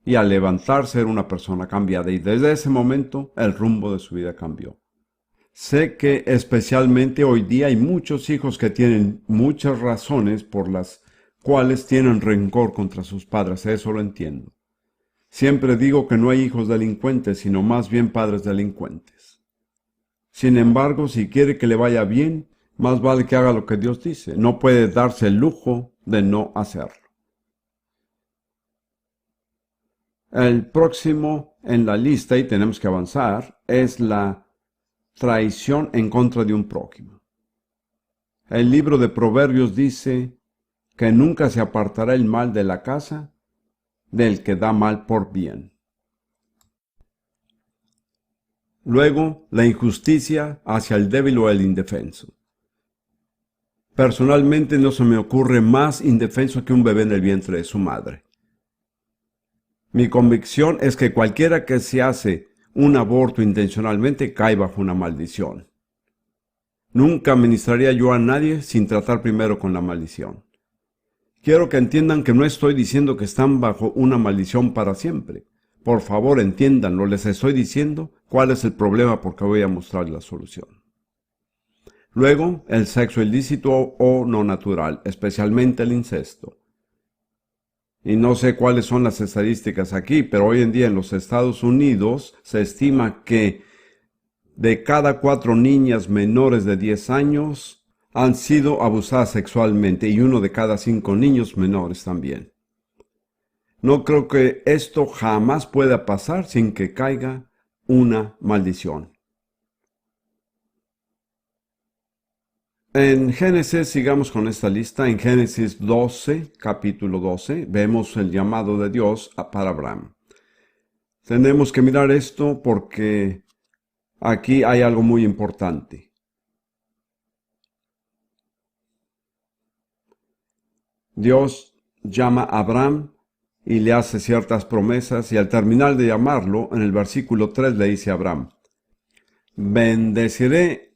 y al levantarse era una persona cambiada, y desde ese momento el rumbo de su vida cambió. Sé que especialmente hoy día hay muchos hijos que tienen muchas razones por las cuales tienen rencor contra sus padres, eso lo entiendo. Siempre digo que no hay hijos delincuentes, sino más bien padres delincuentes. Sin embargo, si quiere que le vaya bien, más vale que haga lo que Dios dice. No puede darse el lujo de no hacerlo. El próximo en la lista, y tenemos que avanzar, es la traición en contra de un prójimo. El libro de Proverbios dice, que nunca se apartará el mal de la casa del que da mal por bien. Luego, la injusticia hacia el débil o el indefenso. Personalmente no se me ocurre más indefenso que un bebé en el vientre de su madre. Mi convicción es que cualquiera que se hace un aborto intencionalmente cae bajo una maldición. Nunca ministraría yo a nadie sin tratar primero con la maldición. Quiero que entiendan que no estoy diciendo que están bajo una maldición para siempre. Por favor, entiéndanlo, les estoy diciendo cuál es el problema porque voy a mostrar la solución. Luego, el sexo ilícito o no natural, especialmente el incesto. Y no sé cuáles son las estadísticas aquí, pero hoy en día en los Estados Unidos se estima que de cada 4 niñas menores de 10 años han sido abusadas sexualmente y 1 de cada 5 niños menores también. No creo que esto jamás pueda pasar sin que caiga una maldición. En Génesis, sigamos con esta lista, en Génesis 12, capítulo 12, vemos el llamado de Dios para Abraham. Tenemos que mirar esto porque aquí hay algo muy importante. Dios llama a Abraham y le hace ciertas promesas y al terminar de llamarlo, en el versículo 3 le dice a Abraham: bendeciré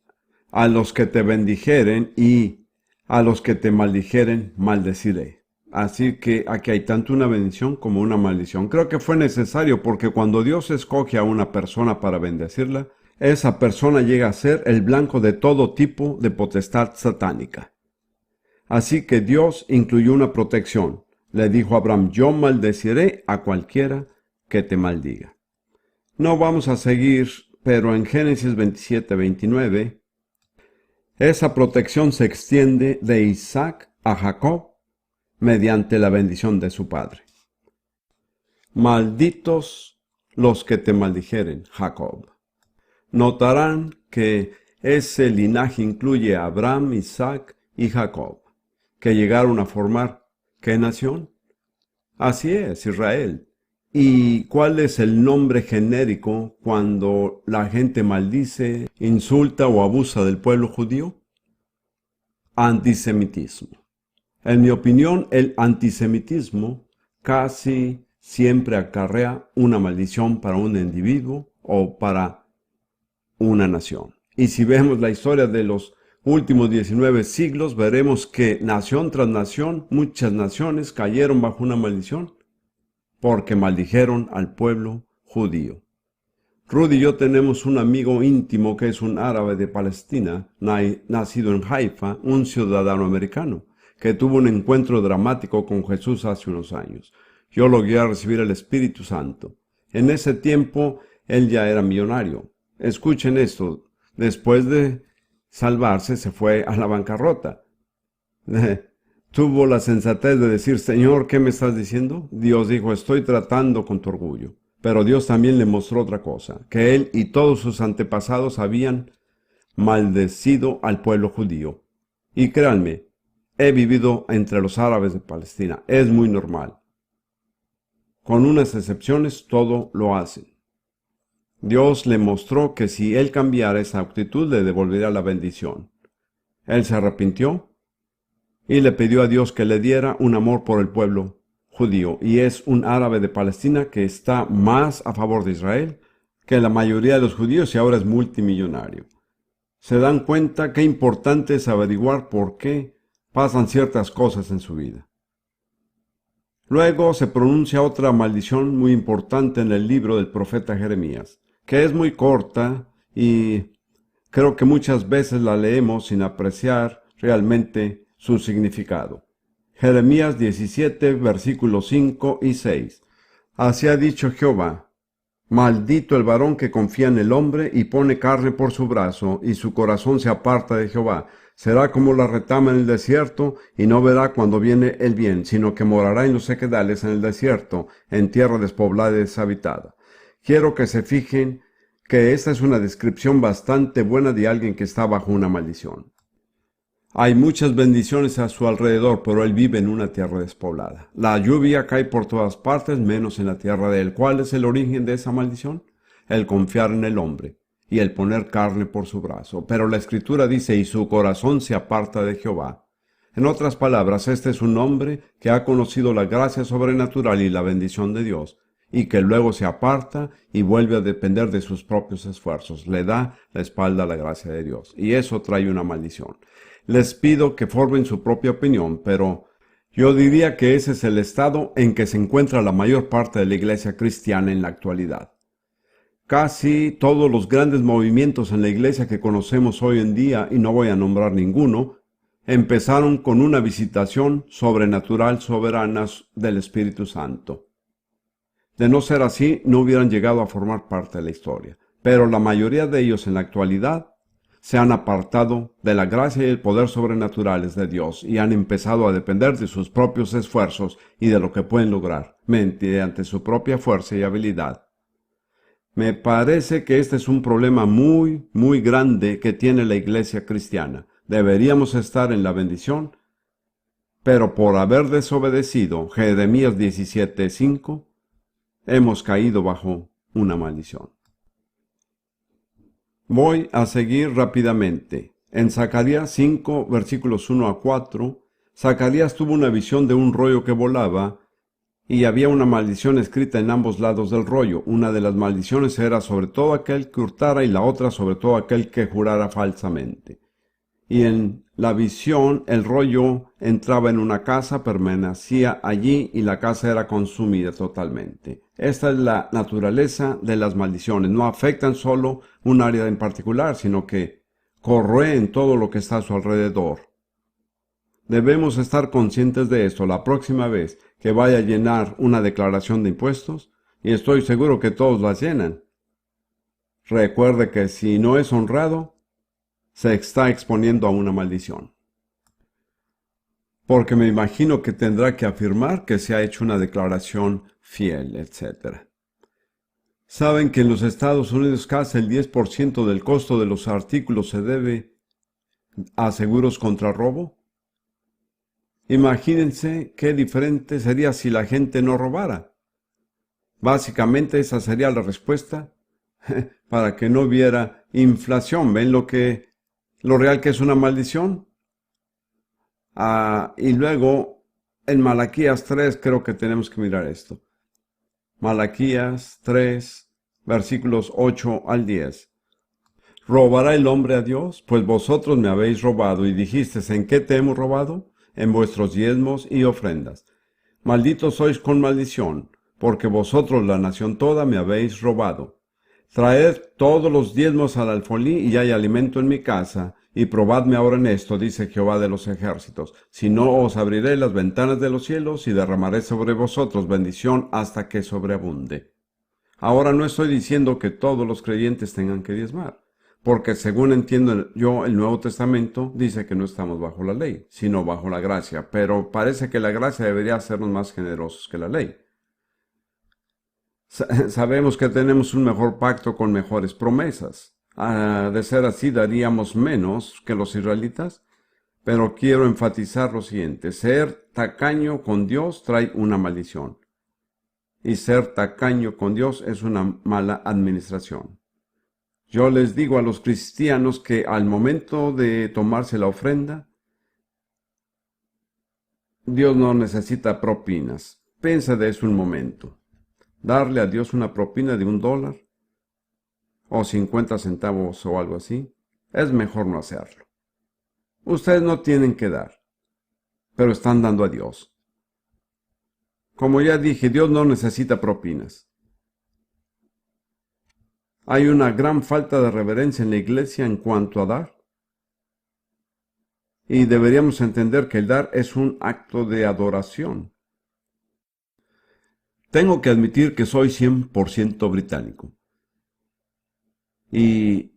a los que te bendijeren y a los que te maldijeren maldeciré. Así que aquí hay tanto una bendición como una maldición. Creo que fue necesario porque cuando Dios escoge a una persona para bendecirla, esa persona llega a ser el blanco de todo tipo de potestad satánica. Así que Dios incluyó una protección. Le dijo a Abraham: yo maldeciré a cualquiera que te maldiga. No vamos a seguir, pero en Génesis 27-29, esa protección se extiende de Isaac a Jacob mediante la bendición de su padre. Malditos los que te maldijeren, Jacob. Notarán que ese linaje incluye a Abraham, Isaac y Jacob, que llegaron a formar, ¿qué nación? Así es, Israel. ¿Y cuál es el nombre genérico cuando la gente maldice, insulta o abusa del pueblo judío? Antisemitismo. En mi opinión, el antisemitismo casi siempre acarrea una maldición para un individuo o para una nación. Y si vemos la historia de los últimos 19 siglos, veremos que nación tras nación, muchas naciones cayeron bajo una maldición porque maldijeron al pueblo judío. Rudy y yo tenemos un amigo íntimo que es un árabe de Palestina, nacido en Haifa, un ciudadano americano, que tuvo un encuentro dramático con Jesús hace unos años. Yo lo guié a recibir el Espíritu Santo. En ese tiempo, él ya era millonario. Escuchen esto, después de salvarse se fue a la bancarrota. Tuvo la sensatez de decir: Señor, ¿qué me estás diciendo? Dios dijo: estoy tratando con tu orgullo. Pero Dios también le mostró otra cosa, que él y todos sus antepasados habían maldecido al pueblo judío. Y créanme, he vivido entre los árabes de Palestina, es muy normal. Con unas excepciones, todo lo hacen. Dios le mostró que si él cambiara esa actitud, le devolvería la bendición. Él se arrepintió y le pidió a Dios que le diera un amor por el pueblo judío, y es un árabe de Palestina que está más a favor de Israel que la mayoría de los judíos y ahora es multimillonario. Se dan cuenta qué importante es averiguar por qué pasan ciertas cosas en su vida. Luego se pronuncia otra maldición muy importante en el libro del profeta Jeremías, que es muy corta y creo que muchas veces la leemos sin apreciar realmente su significado. Jeremías 17, versículos 5 y 6. Así ha dicho Jehová: maldito el varón que confía en el hombre y pone carne por su brazo, y su corazón se aparta de Jehová. Será como la retama en el desierto, y no verá cuando viene el bien, sino que morará en los sequedales en el desierto, en tierra despoblada y deshabitada. Quiero que se fijen que esta es una descripción bastante buena de alguien que está bajo una maldición. Hay muchas bendiciones a su alrededor, pero él vive en una tierra despoblada. La lluvia cae por todas partes, menos en la tierra de él. ¿Cuál es el origen de esa maldición? El confiar en el hombre y el poner carne por su brazo. Pero la Escritura dice, y su corazón se aparta de Jehová. En otras palabras, este es un hombre que ha conocido la gracia sobrenatural y la bendición de Dios, y que luego se aparta y vuelve a depender de sus propios esfuerzos. Le da la espalda a la gracia de Dios, y eso trae una maldición. Les pido que formen su propia opinión, pero yo diría que ese es el estado en que se encuentra la mayor parte de la iglesia cristiana en la actualidad. Casi todos los grandes movimientos en la iglesia que conocemos hoy en día, y no voy a nombrar ninguno, empezaron con una visitación sobrenatural soberana del Espíritu Santo. De no ser así, no hubieran llegado a formar parte de la historia. Pero la mayoría de ellos en la actualidad se han apartado de la gracia y el poder sobrenaturales de Dios y han empezado a depender de sus propios esfuerzos y de lo que pueden lograr mediante su propia fuerza y habilidad. Me parece que este es un problema muy, muy grande que tiene la iglesia cristiana. Deberíamos estar en la bendición, pero por haber desobedecido Jeremías 17:5, hemos caído bajo una maldición. Voy a seguir rápidamente. En Zacarías 5, versículos 1 a 4, Zacarías tuvo una visión de un rollo que volaba y había una maldición escrita en ambos lados del rollo. Una de las maldiciones era sobre todo aquel que hurtara y la otra sobre todo aquel que jurara falsamente. Y en la visión el rollo entraba en una casa, permanecía allí y la casa era consumida totalmente. Esta es la naturaleza de las maldiciones. No afectan solo un área en particular, sino que corroen todo lo que está a su alrededor. Debemos estar conscientes de esto la próxima vez que vaya a llenar una declaración de impuestos, y estoy seguro que todos la llenan. Recuerde que si no es honrado, se está exponiendo a una maldición. Porque me imagino que tendrá que afirmar que se ha hecho una declaración fiel, etc. ¿Saben que en los Estados Unidos casi el 10% del costo de los artículos se debe a seguros contra robo? Imagínense qué diferente sería si la gente no robara. Básicamente esa sería la respuesta para que no hubiera inflación. ¿Ven lo real que es una maldición? Y luego en Malaquías 3 creo que tenemos que mirar esto. Malaquías 3, versículos 8 al 10. ¿Robará el hombre a Dios? Pues vosotros me habéis robado, y dijisteis, ¿en qué te hemos robado? En vuestros diezmos y ofrendas. Malditos sois con maldición, porque vosotros, la nación toda, me habéis robado. Traed todos los diezmos al alfolí, y hay alimento en mi casa, y probadme ahora en esto, dice Jehová de los ejércitos. Si no, os abriré las ventanas de los cielos, y derramaré sobre vosotros bendición hasta que sobreabunde. Ahora no estoy diciendo que todos los creyentes tengan que diezmar, porque según entiendo yo, el Nuevo Testamento dice que no estamos bajo la ley, sino bajo la gracia, pero parece que la gracia debería hacernos más generosos que la ley. Sabemos que tenemos un mejor pacto con mejores promesas. De ser así, daríamos menos que los israelitas, pero quiero enfatizar lo siguiente: ser tacaño con Dios trae una maldición, y ser tacaño con Dios es una mala administración. Yo les digo a los cristianos que al momento de tomarse la ofrenda, Dios no necesita propinas. Piensa de eso un momento. Darle a Dios una propina de $1 o 50 centavos o algo así, es mejor no hacerlo. Ustedes no tienen que dar, pero están dando a Dios. Como ya dije, Dios no necesita propinas. Hay una gran falta de reverencia en la iglesia en cuanto a dar. Y deberíamos entender que el dar es un acto de adoración. Tengo que admitir que soy 100% británico. Y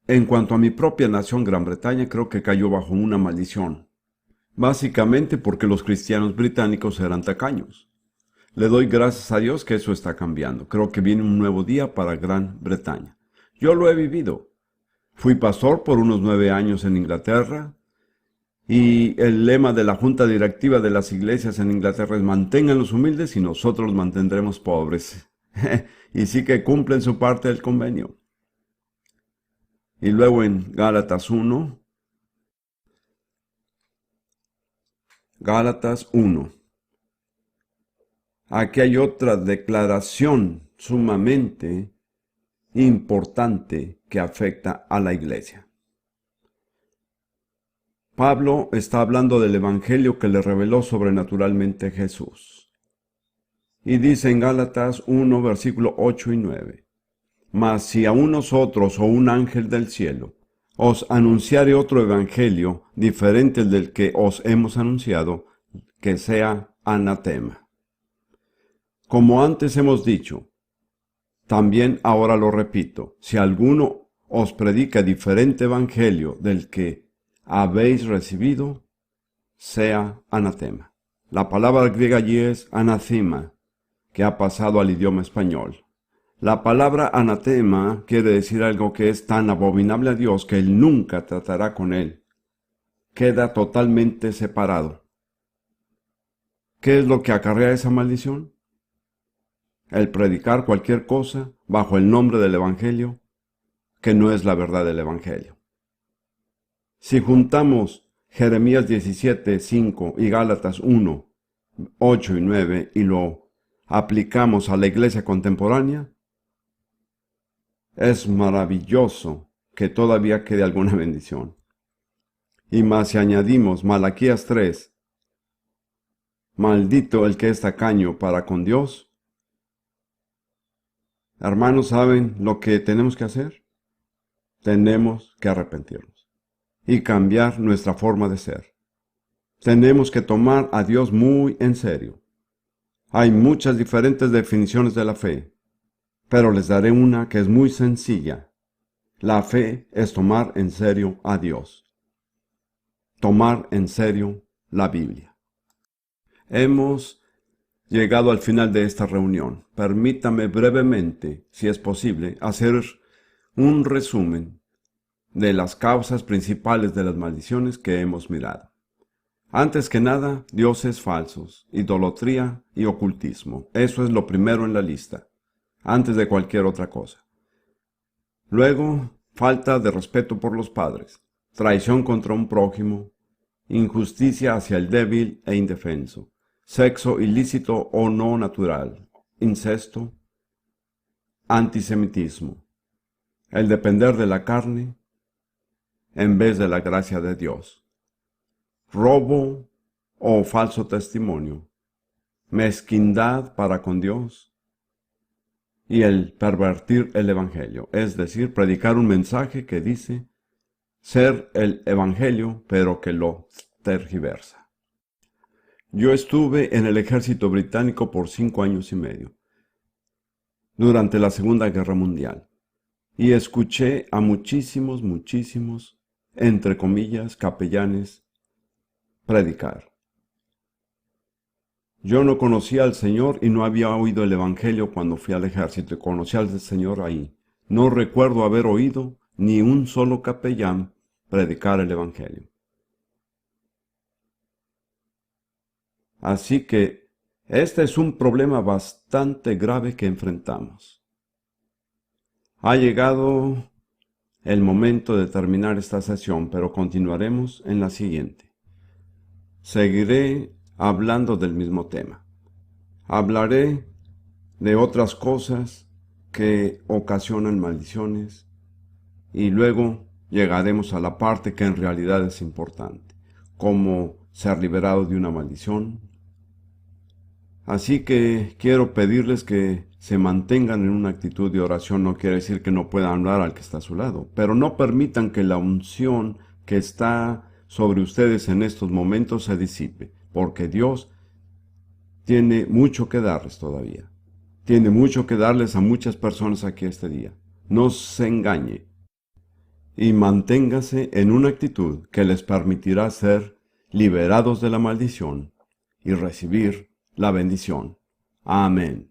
en cuanto a mi propia nación, Gran Bretaña, creo que cayó bajo una maldición. Básicamente porque los cristianos británicos eran tacaños. Le doy gracias a Dios que eso está cambiando. Creo que viene un nuevo día para Gran Bretaña. Yo lo he vivido. Fui pastor por unos 9 años en Inglaterra Y el lema de la junta directiva de las iglesias en Inglaterra es: mantengan los humildes y nosotros los mantendremos pobres. Y sí que cumplen su parte del convenio. Y luego en Gálatas 1, aquí hay otra declaración sumamente importante que afecta a la iglesia. Pablo está hablando del evangelio que le reveló sobrenaturalmente Jesús. Y dice en Gálatas 1, versículos 8 y 9: Mas si a unos otros o un ángel del cielo os anunciare otro evangelio diferente del que os hemos anunciado, que sea anatema. Como antes hemos dicho, también ahora lo repito: si alguno os predica diferente evangelio del que habéis recibido, sea anatema. La palabra griega allí es anathema, que ha pasado al idioma español. La palabra anatema quiere decir algo que es tan abominable a Dios que Él nunca tratará con él. Queda totalmente separado. ¿Qué es lo que acarrea esa maldición? El predicar cualquier cosa bajo el nombre del Evangelio, que no es la verdad del Evangelio. Si juntamos Jeremías 17, 5 y Gálatas 1, 8 y 9 y lo aplicamos a la iglesia contemporánea, es maravilloso que todavía quede alguna bendición. Y más si añadimos Malaquías 3, maldito el que es tacaño para con Dios. Hermanos, ¿saben lo que tenemos que hacer? Tenemos que arrepentirnos y cambiar nuestra forma de ser. Tenemos que tomar a Dios muy en serio. Hay muchas diferentes definiciones de la fe, pero les daré una que es muy sencilla. La fe es tomar en serio a Dios. Tomar en serio la Biblia. Hemos llegado al final de esta reunión. Permítame brevemente, si es posible, hacer un resumen de las causas principales de las maldiciones que hemos mirado. Antes que nada, dioses falsos, idolatría y ocultismo. Eso es lo primero en la lista, antes de cualquier otra cosa. Luego, falta de respeto por los padres, traición contra un prójimo, injusticia hacia el débil e indefenso, sexo ilícito o no natural, incesto, antisemitismo, el depender de la carne en vez de la gracia de Dios, robo o falso testimonio, mezquindad para con Dios y el pervertir el evangelio, es decir, predicar un mensaje que dice ser el evangelio pero que lo tergiversa. Yo estuve en el ejército británico por 5 años y medio, durante la Segunda Guerra Mundial, y escuché a muchísimos, entre comillas, capellanes predicar. Yo no conocía al Señor y no había oído el Evangelio cuando fui al ejército y conocí al Señor ahí. No recuerdo haber oído ni un solo capellán predicar el Evangelio. Así que este es un problema bastante grave que enfrentamos. Ha llegado el momento de terminar esta sesión, pero continuaremos en la siguiente. Seguiré hablando del mismo tema. Hablaré de otras cosas que ocasionan maldiciones y luego llegaremos a la parte que en realidad es importante, cómo ser liberado de una maldición. Así que quiero pedirles que se mantengan en una actitud de oración. No quiere decir que no puedan hablar al que está a su lado, pero no permitan que la unción que está sobre ustedes en estos momentos se disipe, porque Dios tiene mucho que darles todavía. Tiene mucho que darles a muchas personas aquí este día. No se engañe y manténgase en una actitud que les permitirá ser liberados de la maldición y recibir la bendición. Amén.